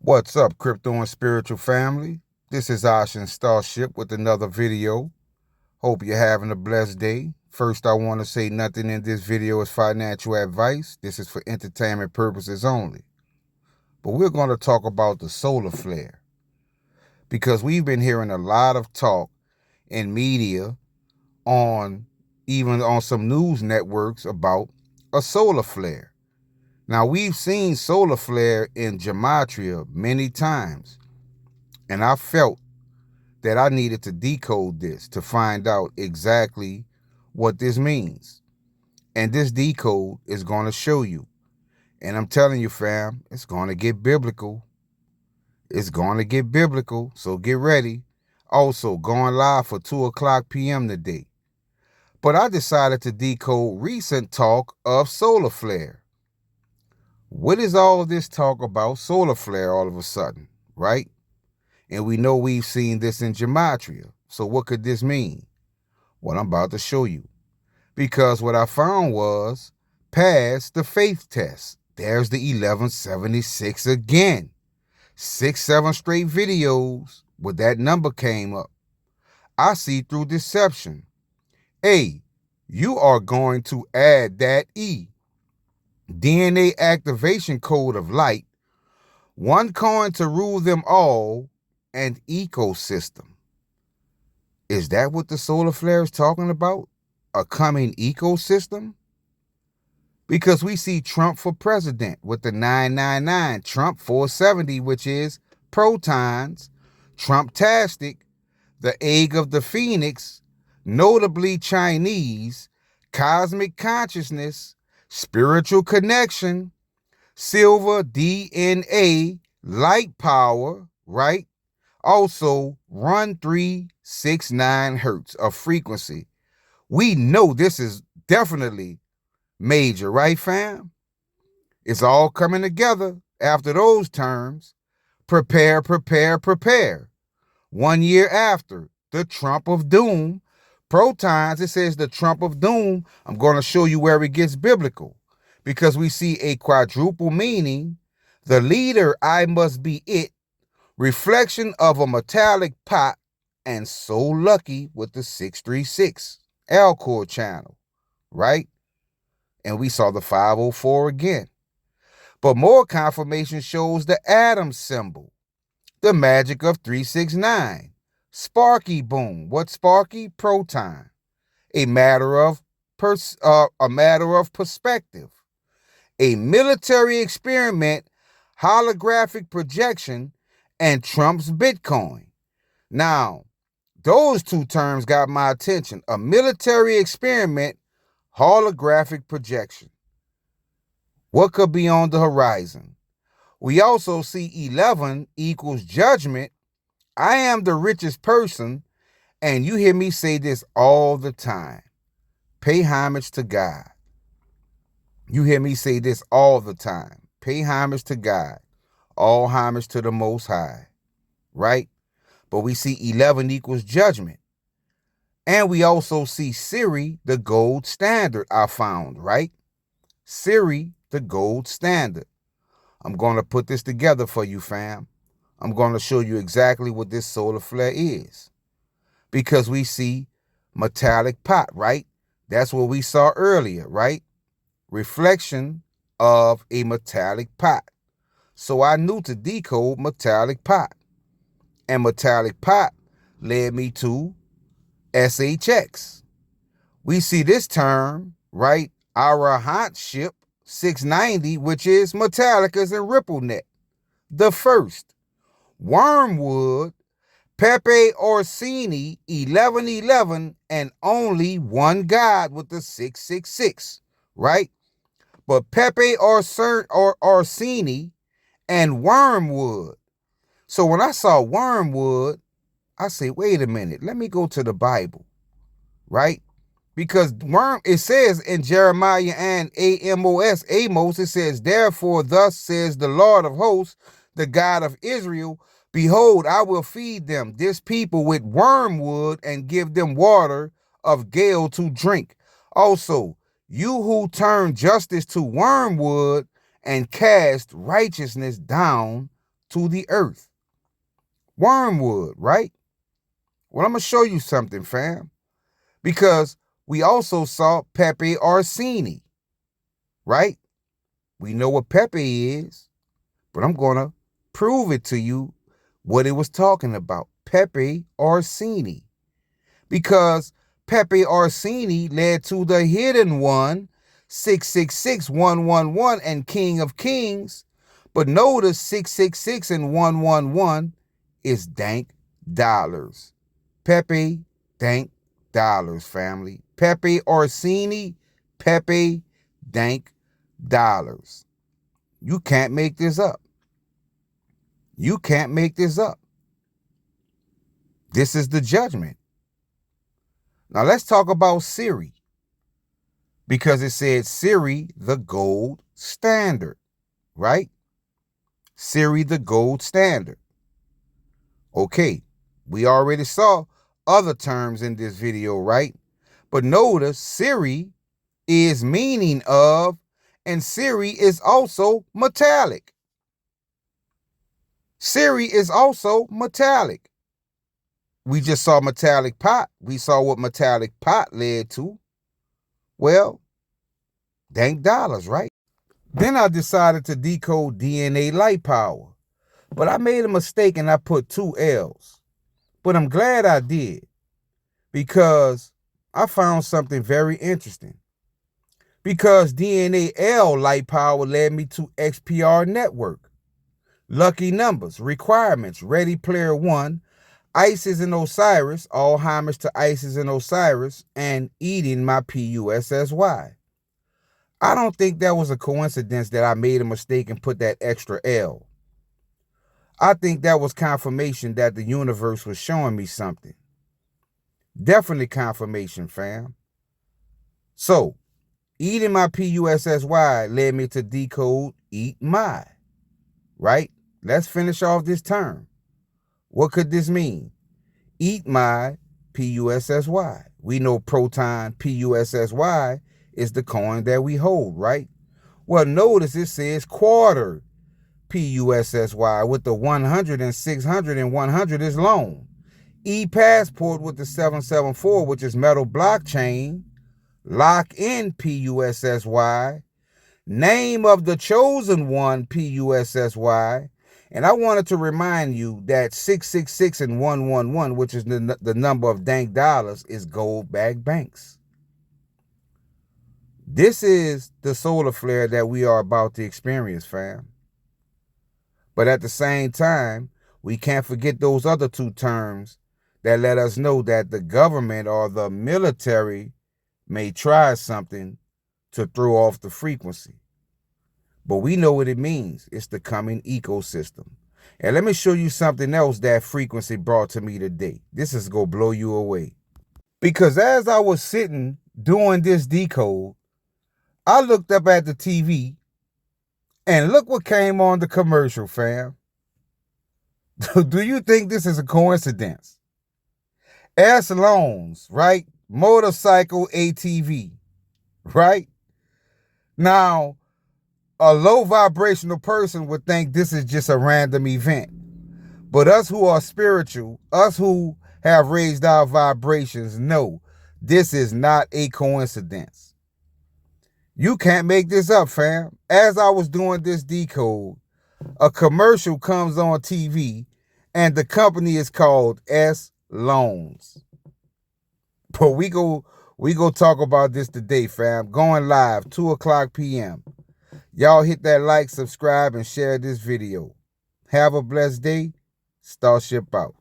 What's up, crypto and spiritual family? This is Ocean Starship with another video. Hope you're having a blessed day. First, I want to say nothing in this video is financial advice. This is for entertainment purposes only. But we're going to talk about the solar flare, because we've been hearing a lot of talk in media, even on some news networks, about a solar flare. Now, we've seen solar flare in gematria many times, and I felt that I needed to decode this to find out exactly what this means. And this decode is going to show you. And I'm telling you, fam, it's going to get biblical. It's going to get biblical, so get ready. Also, going live for 2 o'clock p.m. today. But I decided to decode recent talk of solar flare. What is all of this talk about solar flare all of a sudden, right? And we know we've seen this in gematria. So what could this mean? Well, I'm about to show you. Because what I found was, pass the faith test. There's the 1176 again. 6-7 straight videos where that number came up. I see through deception. A, you are going to add that E. DNA activation code of light. One coin to rule them all. And ecosystem. Is that what the solar flare is talking about? A coming ecosystem? Because we see Trump for president with the 999, Trump 470, which is protons, Trump-tastic, the egg of the phoenix, notably Chinese, cosmic consciousness, spiritual connection, silver DNA, light power, right? Also, run 369 hertz of frequency. We know this is definitely major, right, fam? It's all coming together after those terms. Prepare, prepare, prepare. 1 year after, the Trump of Doom. Protons, it says the Trump of Doom. I'm going to show you where it gets biblical. Because we see a quadruple meaning. The leader, I must be it. Reflection of a metallic pot, and so lucky with the 636 Alcor channel, right? And we saw the 504 again. But more confirmation shows the atom symbol, the magic of 369. Sparky boom. What sparky? Proton. A matter of perspective. A military experiment, holographic projection, and Trump's Bitcoin. Now, those two terms got my attention. A military experiment, holographic projection. What could be on the horizon? We also see 11 equals judgment. I am the richest person, and you hear me say this all the time. Pay homage to God. You hear me say this all the time. Pay homage to God. All homage to the Most High. Right? But we see 11 equals judgment. And we also see Siri, the gold standard I found, right? Siri, the gold standard. I'm going to put this together for you, fam. I'm going to show you exactly what this solar flare is. Because we see metallic pot, right? That's what we saw earlier, right? Reflection of a metallic pot. So I knew to decode metallic pot. And metallic pot led me to SHX. We see this term, right? Arahantship 690, which is Metallicas and RippleNet. The first. Wormwood, Pepe Orsini, 1111, and only one God with the 666, right? But Pepe Orsini and Wormwood. So when I saw Wormwood, I say, wait a minute, let me go to the Bible, right? Because it says in Jeremiah and Amos, it says, therefore thus says the Lord of hosts, the God of Israel, behold, I will feed them, this people, with wormwood and give them water of gall to drink. Also, you who turn justice to wormwood and cast righteousness down to the earth. Wormwood, right? Well, I'm going to show you something, fam. Because we also saw Pepe Orsini, right? We know what Pepe is, but I'm going to prove it to you what it was talking about. Pepe Orsini. Because Pepe Orsini led to the hidden one, 666-111 and King of Kings. But notice 666 and 111 is Dank dollars. Pepe Dank dollars, family. Pepe Orsini, Pepe Dank dollars. You can't make this up. You can't make this up. This is the judgment. Now let's talk about Siri. Because it said Siri, the gold standard, right? Siri, the gold standard. Okay, we already saw other terms in this video, right? But notice Siri is meaning of, and Siri is also metallic. Siri is also metallic. We just saw metallic pot. We saw what metallic pot led to. Well, Dank dollars, right? Then I decided to decode DNA light power. But I made a mistake and I put 2 L's. But I'm glad I did, because I found something very interesting. Because DNA L light power led me to XPR network. Lucky numbers, requirements, Ready Player One, Isis and Osiris, all homage to Isis and Osiris, and eating my PUSSY. I don't think that was a coincidence that I made a mistake and put that extra L. I think that was confirmation that the universe was showing me something. Definitely confirmation, fam. So, eating my PUSSY led me to decode eat my, right? Let's finish off this term. What could this mean? Eat my PUSSY. We know proton PUSSY is the coin that we hold, right? Well, notice it says quarter PUSSY with the 100 and 600 and 100 is long. E-passport with the 774, which is metal blockchain. Lock in PUSSY. Name of the chosen one PUSSY. And I wanted to remind you that 666 and 111, which is the number of Dank dollars, is gold-backed banks. This is the solar flare that we are about to experience, fam. But at the same time, we can't forget those other 2 terms that let us know that the government or the military may try something to throw off the frequency. But we know what it means. It's the coming ecosystem. And let me show you something else that frequency brought to me today. This is going to blow you away. Because as I was sitting doing this decode, I looked up at the TV and look what came on the commercial, fam. Do you think this is a coincidence? S loans, right? Motorcycle ATV, right? Now, a low vibrational person would think this is just a random event. But us who are spiritual, us who have raised our vibrations, know this is not a coincidence. You can't make this up, fam. As I was doing this decode, a commercial comes on TV and the company is called S Loans. But we go talk about this today, fam. Going live, 2:00 p.m. Y'all hit that like, subscribe, and share this video. Have a blessed day. Starship out.